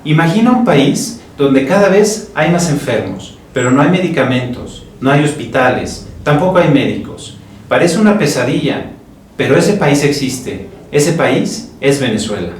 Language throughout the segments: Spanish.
Imagina un país donde cada vez hay más enfermos, pero no hay medicamentos, no hay hospitales, tampoco hay médicos. Parece una pesadilla, pero ese país existe. Ese país es Venezuela.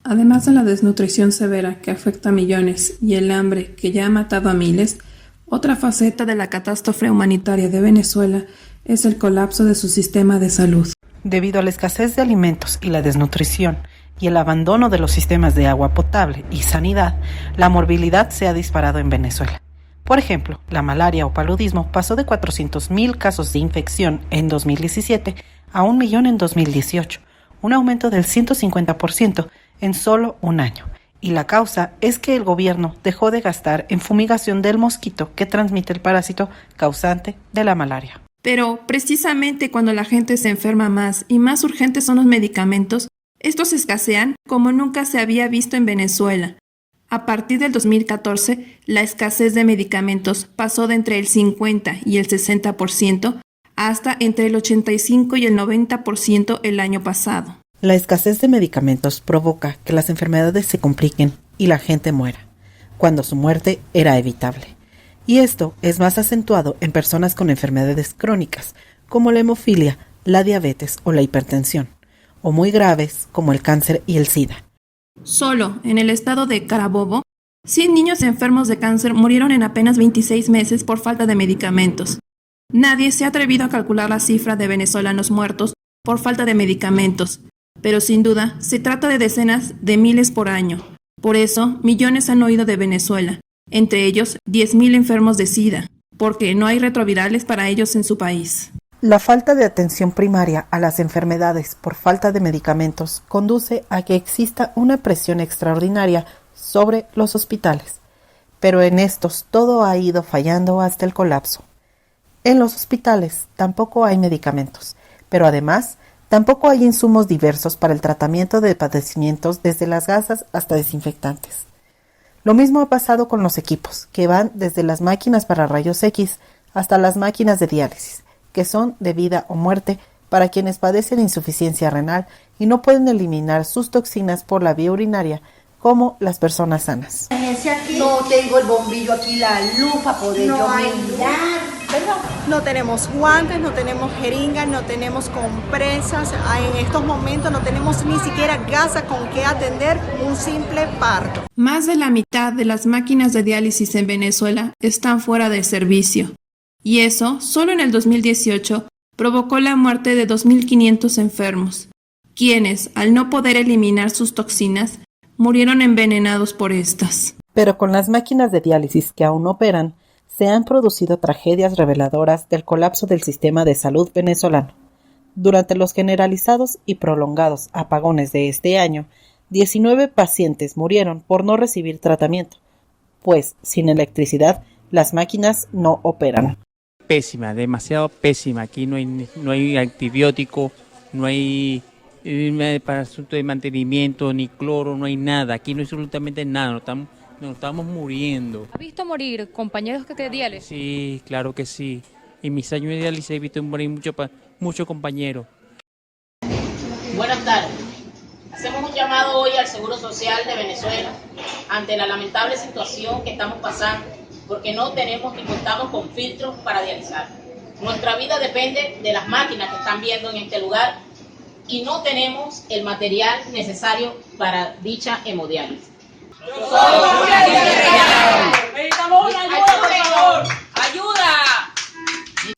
Además de la desnutrición severa que afecta a millones y el hambre que ya ha matado a miles, otra faceta de la catástrofe humanitaria de Venezuela es el colapso de su sistema de salud. Debido a la escasez de alimentos y la desnutrición y el abandono de los sistemas de agua potable y sanidad, la morbilidad se ha disparado en Venezuela. Por ejemplo, la malaria o paludismo pasó de 400.000 casos de infección en 2017 a 1 millón en 2018, un aumento del 150% en solo un año. Y la causa es que el gobierno dejó de gastar en fumigación del mosquito que transmite el parásito causante de la malaria. Pero precisamente cuando la gente se enferma más y más urgentes son los medicamentos, estos escasean como nunca se había visto en Venezuela. A partir del 2014, la escasez de medicamentos pasó de entre el 50 y el 60% hasta entre el 85 y el 90% el año pasado. La escasez de medicamentos provoca que las enfermedades se compliquen y la gente muera, cuando su muerte era evitable. Y esto es más acentuado en personas con enfermedades crónicas, como la hemofilia, la diabetes o la hipertensión, o muy graves como el cáncer y el SIDA. Solo en el estado de Carabobo, 100 niños enfermos de cáncer murieron en apenas 26 meses por falta de medicamentos. Nadie se ha atrevido a calcular la cifra de venezolanos muertos por falta de medicamentos, pero sin duda se trata de decenas de miles por año. Por eso, millones han oído de Venezuela, entre ellos 10.000 enfermos de SIDA, porque no hay retrovirales para ellos en su país. La falta de atención primaria a las enfermedades por falta de medicamentos conduce a que exista una presión extraordinaria sobre los hospitales, pero en estos todo ha ido fallando hasta el colapso. En los hospitales tampoco hay medicamentos, pero además tampoco hay insumos diversos para el tratamiento de padecimientos desde las gasas hasta desinfectantes. Lo mismo ha pasado con los equipos, que van desde las máquinas para rayos X hasta las máquinas de diálisis, que son de vida o muerte para quienes padecen insuficiencia renal y no pueden eliminar sus toxinas por la vía urinaria, como las personas sanas. No tengo el bombillo aquí, la luz para poder yo mirar. No tenemos guantes, no tenemos jeringas, no tenemos compresas. En estos momentos no tenemos ni siquiera gasas con que atender un simple parto. Más de la mitad de las máquinas de diálisis en Venezuela están fuera de servicio. Y eso, solo en el 2018, provocó la muerte de 2.500 enfermos, quienes, al no poder eliminar sus toxinas, murieron envenenados por estas. Pero con las máquinas de diálisis que aún operan, se han producido tragedias reveladoras del colapso del sistema de salud venezolano. Durante los generalizados y prolongados apagones de este año, 19 pacientes murieron por no recibir tratamiento, pues sin electricidad las máquinas no operan. Pésima, demasiado pésima. Aquí no hay antibiótico, no hay para asunto de mantenimiento, ni cloro, no hay nada. Aquí no hay absolutamente nada, nos estamos muriendo. ¿Ha visto morir compañeros que te diálisis? Sí, claro que sí. En mis años de diálisis he visto morir muchos compañeros. Buenas tardes. Hacemos un llamado hoy al Seguro Social de Venezuela ante la lamentable situación que estamos pasando, porque no tenemos ni contamos con filtros para dializar. Nuestra vida depende de las máquinas que están viendo en este lugar y no tenemos el material necesario para dicha hemodiálisis. Necesitamos ayuda, por favor. ¡Ayuda!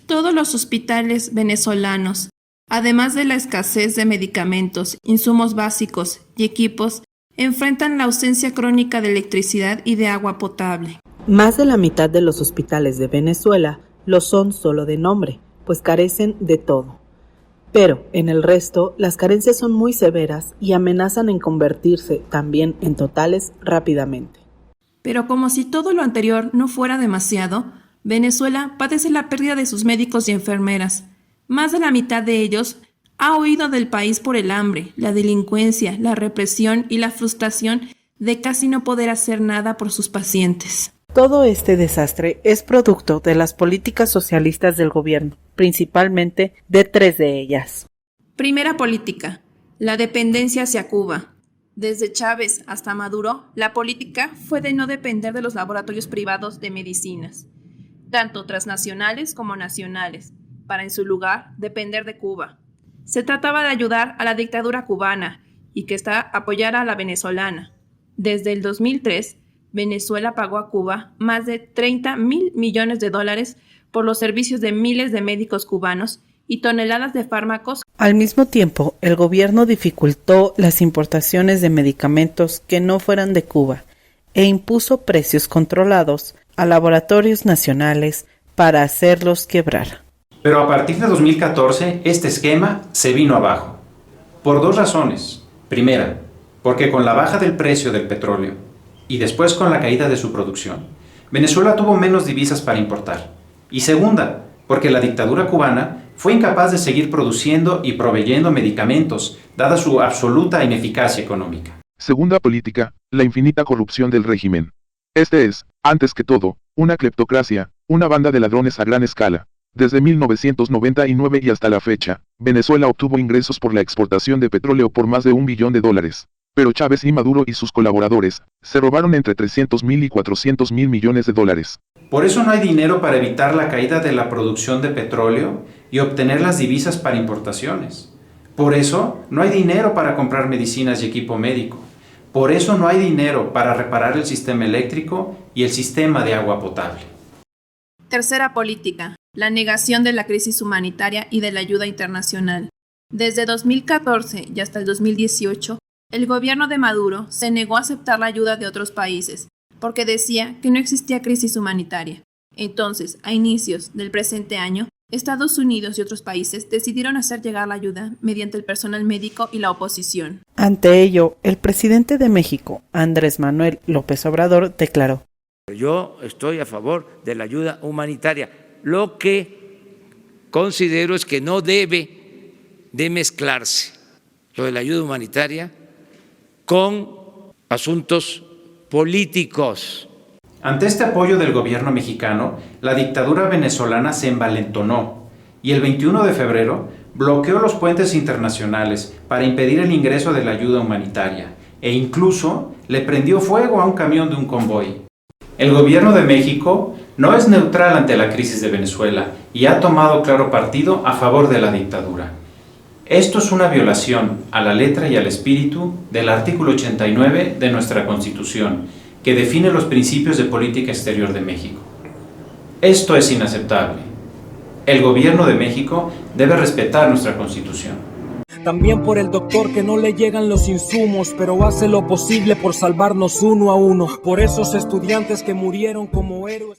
Todos los hospitales venezolanos, además de la escasez de medicamentos, insumos básicos y equipos, enfrentan la ausencia crónica de electricidad y de agua potable. Más de la mitad de los hospitales de Venezuela lo son solo de nombre, pues carecen de todo. Pero en el resto, las carencias son muy severas y amenazan en convertirse también en totales rápidamente. Pero como si todo lo anterior no fuera demasiado, Venezuela padece la pérdida de sus médicos y enfermeras. Más de la mitad de ellos ha huido del país por el hambre, la delincuencia, la represión y la frustración de casi no poder hacer nada por sus pacientes. Todo este desastre es producto de las políticas socialistas del gobierno, principalmente de 3 de ellas. Primera política: la dependencia hacia Cuba. Desde Chávez hasta Maduro, la política fue de no depender de los laboratorios privados de medicinas, tanto transnacionales como nacionales, para en su lugar depender de Cuba. Se trataba de ayudar a la dictadura cubana y que ésta apoyara a la venezolana. Desde el 2003, Venezuela pagó a Cuba más de 30.000 millones de dólares por los servicios de miles de médicos cubanos y toneladas de fármacos. Al mismo tiempo, el gobierno dificultó las importaciones de medicamentos que no fueran de Cuba e impuso precios controlados a laboratorios nacionales para hacerlos quebrar. Pero a partir de 2014, este esquema se vino abajo. Por dos razones. Primera, porque con la baja del precio del petróleo y después con la caída de su producción, Venezuela tuvo menos divisas para importar. Y segunda, porque la dictadura cubana fue incapaz de seguir produciendo y proveyendo medicamentos, dada su absoluta ineficacia económica. Segunda política, la infinita corrupción del régimen. Este es, antes que todo, una cleptocracia, una banda de ladrones a gran escala. Desde 1999 y hasta la fecha, Venezuela obtuvo ingresos por la exportación de petróleo por más de $1 billón. Pero Chávez y Maduro y sus colaboradores se robaron entre 300.000 y 400.000 millones de dólares. Por eso no hay dinero para evitar la caída de la producción de petróleo y obtener las divisas para importaciones. Por eso no hay dinero para comprar medicinas y equipo médico. Por eso no hay dinero para reparar el sistema eléctrico y el sistema de agua potable. Tercera política, la negación de la crisis humanitaria y de la ayuda internacional. Desde 2014 y hasta el 2018, el gobierno de Maduro se negó a aceptar la ayuda de otros países, porque decía que no existía crisis humanitaria. Entonces, a inicios del presente año, Estados Unidos y otros países decidieron hacer llegar la ayuda mediante el personal médico y la oposición. Ante ello, el presidente de México, Andrés Manuel López Obrador, declaró: Yo estoy a favor de la ayuda humanitaria. Lo que considero es que no debe de mezclarse lo de la ayuda humanitaria con asuntos políticos. Ante este apoyo del gobierno mexicano, la dictadura venezolana se envalentonó y el 21 de febrero bloqueó los puentes internacionales para impedir el ingreso de la ayuda humanitaria e incluso le prendió fuego a un camión de un convoy. El gobierno de México no es neutral ante la crisis de Venezuela y ha tomado claro partido a favor de la dictadura. Esto es una violación a la letra y al espíritu del artículo 89 de nuestra Constitución, que define los principios de política exterior de México. Esto es inaceptable. El gobierno de México debe respetar nuestra Constitución. También por el doctor que no le llegan los insumos, pero hace lo posible por salvarnos uno a uno. Por esos estudiantes que murieron como héroes.